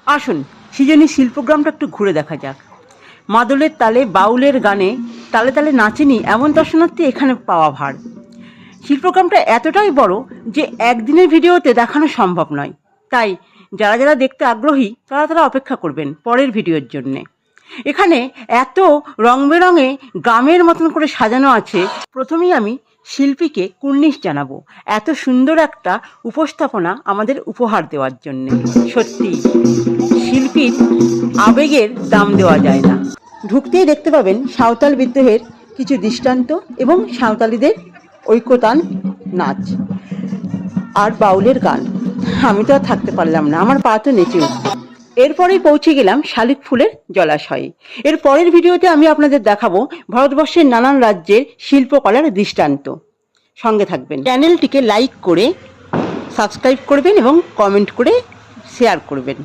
আসুন সৃজনী শিল্পগ্রামটা একটু ঘুরে দেখা যাক। মাদলের তালে বাউলের গানে তালে তালে নাচেনি এমন দর্শনার্থী এখানে পাওয়া ভার। শিল্পগ্রামটা এতটাই বড় যে একদিনের ভিডিওতে দেখানো সম্ভব নয়। তাই যারা যারা দেখতে আগ্রহী তারা অপেক্ষা করবেন পরের ভিডিওর জন্যে। এখানে এত রং বেরঙে গ্রামের মতন করে সাজানো আছে। প্রথমেই আমি শিল্পীকে কুর্নিশ জানাবো এত সুন্দর একটা উপস্থাপনা আমাদের উপহার দেওয়ার জন্যে। সত্যি শিল্পীর আবেগের দাম দেওয়া যায় না। ঢুকতেই দেখতে পাবেন সাঁওতাল বিদ্রোহের কিছু দৃষ্টান্ত এবং সাঁওতালিদের ঐক্যতান নাচ আর বাউলের গান। আমি তো আর থাকতে পারলাম না, আমার পা তো নেচে উঠল। এরপরেই পৌঁছে গেলাম শালিক ফুলের জলাশয়ে। এর পরের ভিডিওতে আমি আপনাদের দেখাবো ভারতবর্ষের নানান রাজ্যের শিল্পকলার দৃষ্টান্ত। সঙ্গে থাকবেন। চ্যানেলটিকে লাইক করে সাবস্ক্রাইব করবেন এবং কমেন্ট করে শেয়ার করবেন।